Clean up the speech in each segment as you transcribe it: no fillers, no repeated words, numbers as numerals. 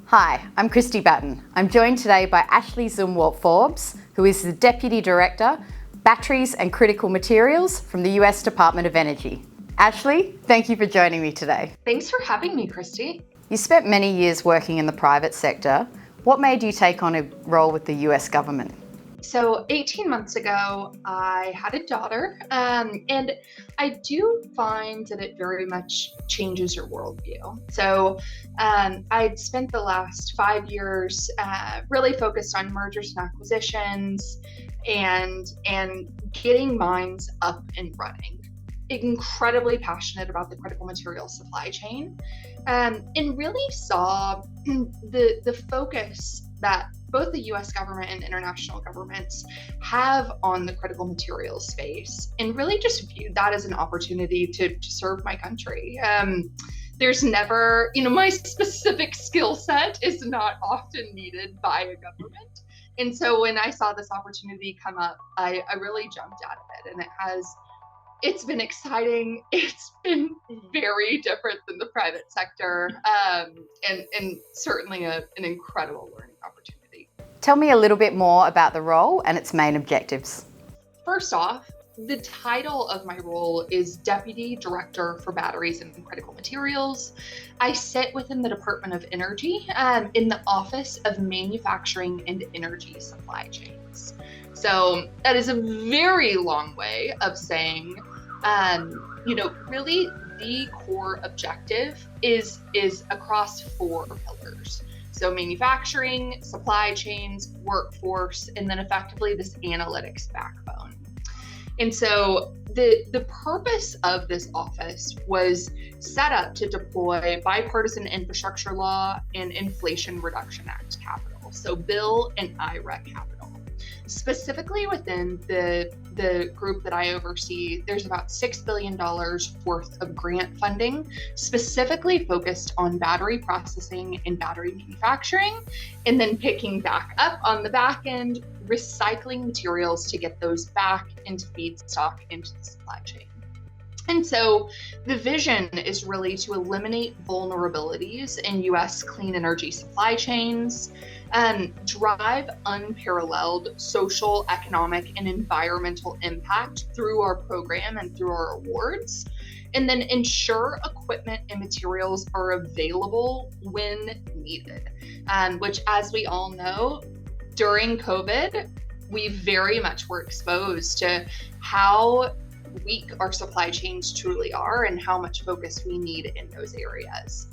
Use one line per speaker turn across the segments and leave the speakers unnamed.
Hi, I'm Kristie Batten. I'm joined today by Ashley Zumwalt-Forbes, who is the Deputy Director, Batteries and Critical Materials from the US Department of Energy. Ashley, thank you for joining me today.
Thanks for having me, Kristie.
You spent many years working in the private sector. What made you take on a role with the US government?
So 18 months ago, I had a daughter, and I do find that it very much changes your worldview. So I'd spent the last 5 years really focused on mergers and acquisitions and getting mines up and running. Incredibly passionate about the critical materials supply chain, and really saw the focus that both the US government and international governments have on the critical materials space, and really just viewed that as an opportunity to serve my country. There's never, my specific skill set is not often needed by a government. And so when I saw this opportunity come up, I really jumped out of it, and it's been exciting. It's been very different than the private sector, and certainly an incredible learning opportunity.
Tell me a little bit more about the role and its main objectives.
First off, the title of my role is Deputy Director for Batteries and Critical Materials. I sit within the Department of Energy in the Office of Manufacturing and Energy Supply Chains. So that is a very long way of saying, really the core objective is across 4 pillars. So manufacturing, supply chains, workforce, and then effectively this analytics backbone. And so the purpose of this office was set up to deploy bipartisan infrastructure law and Inflation Reduction Act capital, so Bill and IRA capital. Specifically within the group that I oversee, there's about $6 billion worth of grant funding, specifically focused on battery processing and battery manufacturing, and then picking back up on the back end, recycling materials to get those back into feedstock into the supply chain. And so the vision is really to eliminate vulnerabilities in US clean energy supply chains, drive unparalleled social, economic, and environmental impact through our program and through our awards, and then ensure equipment and materials are available when needed, which, as we all know, during COVID, we very much were exposed to how weak our supply chains truly are and how much focus we need in those areas.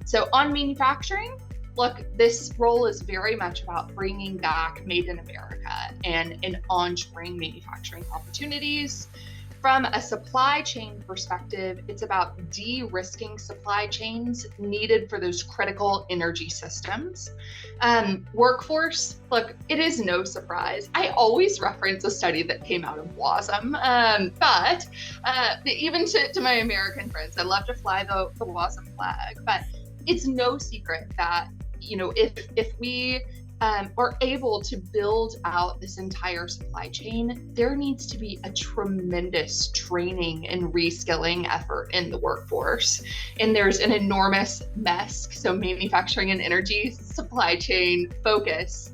So on manufacturing, look, this role is very much about bringing back Made in America and onshoring manufacturing opportunities. From a supply chain perspective, it's about de-risking supply chains needed for those critical energy systems. Workforce, look, it is no surprise. I always reference a study that came out of WASM, but even to my American friends, I love to fly the WASM flag, but it's no secret that, if we are able to build out this entire supply chain, there needs to be a tremendous training and reskilling effort in the workforce. And there's an enormous MESC, so manufacturing and energy supply chain focus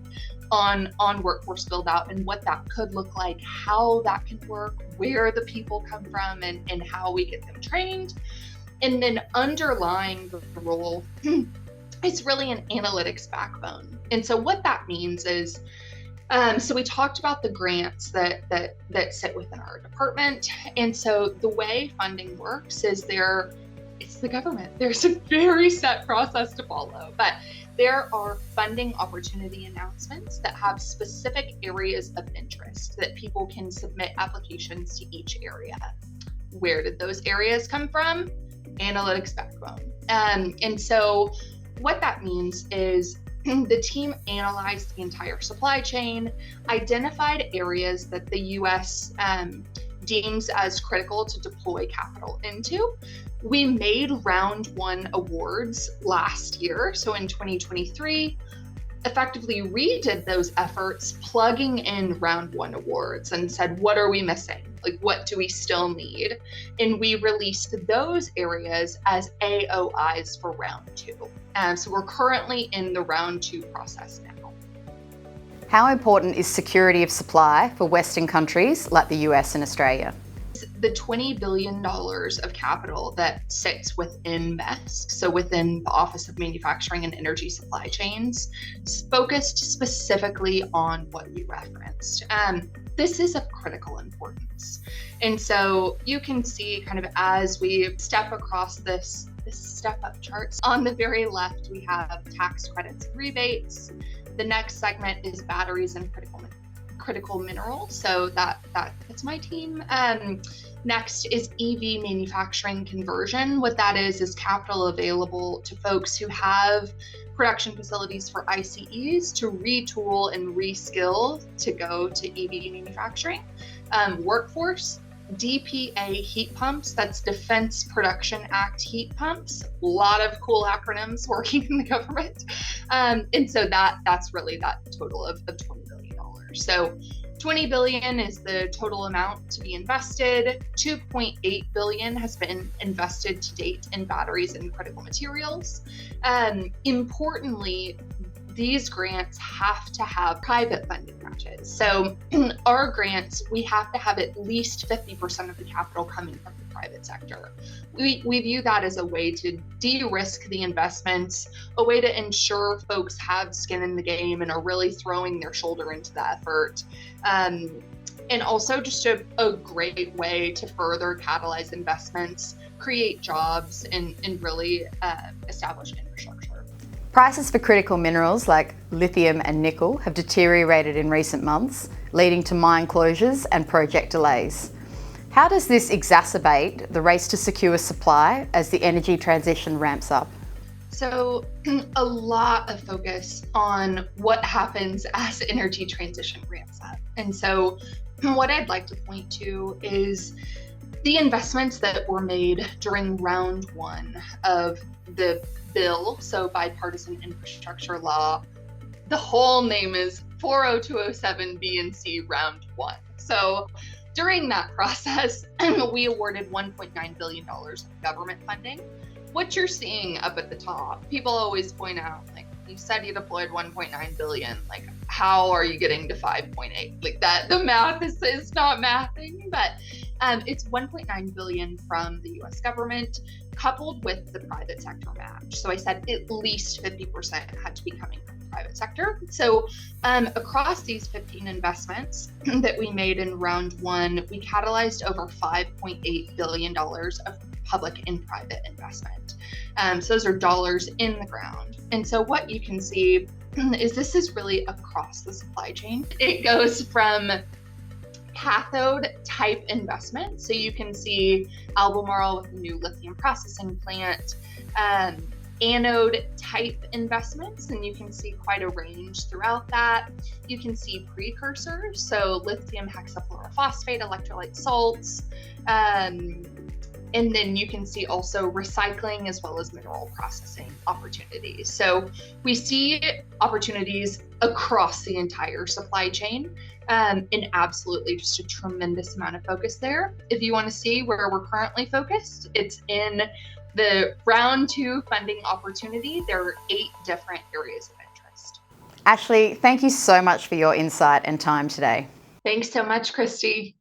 on workforce build out and what that could look like, how that can work, where the people come from, and how we get them trained. And then underlying the role, it's really an analytics backbone. And so what that means is, so we talked about the grants that sit within our department. And so the way funding works is it's the government. There's a very set process to follow, but there are funding opportunity announcements that have specific areas of interest that people can submit applications to each area. Where did those areas come from? Analytics backbone. And so what that means is the team analyzed the entire supply chain, identified areas that the US deems as critical to deploy capital into. We made round 1 awards last year. So in 2023, effectively redid those efforts, plugging in round one awards and said, what are we missing? Like, what do we still need? And we released those areas as AOIs for round two. So we're currently in the round two process now.
How important is security of supply for Western countries like the US and Australia?
The $20 billion of capital that sits within MESC, so within the Office of Manufacturing and Energy Supply Chains, is focused specifically on what you referenced. This is of critical importance. And so you can see kind of as we step across this step-up charts, on the very left, we have tax credits and rebates. The next segment is batteries and critical minerals. So that's my team. Next is EV manufacturing conversion. What that is capital available to folks who have production facilities for ICEs to retool and reskill to go to EV manufacturing. Workforce, DPA heat pumps, that's Defense Production Act heat pumps. A lot of cool acronyms working in the government. And so that's really that total of $20 billion. So $20 billion is the total amount to be invested. $2.8 billion has been invested to date in batteries and critical materials. Importantly, these grants have to have private funding matches. So our grants, we have to have at least 50% of the capital coming from the private sector. We view that as a way to de-risk the investments, a way to ensure folks have skin in the game and are really throwing their shoulder into the effort. And also just a great way to further catalyze investments, create jobs, and really establish infrastructure.
Prices for critical minerals like lithium and nickel have deteriorated in recent months, leading to mine closures and project delays. How does this exacerbate the race to secure supply as the energy transition ramps up?
So a lot of focus on what happens as energy transition ramps up. And so what I'd like to point to is the investments that were made during round one of the bill, so bipartisan infrastructure law. The whole name is 40207 B&C round one. So during that process, we awarded $1.9 billion of government funding. What you're seeing up at the top, people always point out, like, you said you deployed 1.9 billion, like, how are you getting to 5.8? Like, that, the math is not mathing, but it's 1.9 billion from the US government coupled with the private sector match. So I said at least 50% had to be coming from the private sector. So across these 15 investments that we made in round one, we catalyzed over $5.8 billion of public and private investment. So those are dollars in the ground. And so what you can see is this is really across the supply chain. It goes from cathode type investment. So you can see Albemarle with a new lithium processing plant, anode type investments, and you can see quite a range throughout that. You can see precursors, so lithium hexafluorophosphate, electrolyte salts, and then you can see also recycling as well as mineral processing opportunities. So we see opportunities across the entire supply chain, and absolutely just a tremendous amount of focus there. If you want to see where we're currently focused, it's in the round two funding opportunity. There are 8 different areas of interest.
Ashley, thank you so much for your insight and time today.
Thanks so much, Kristie.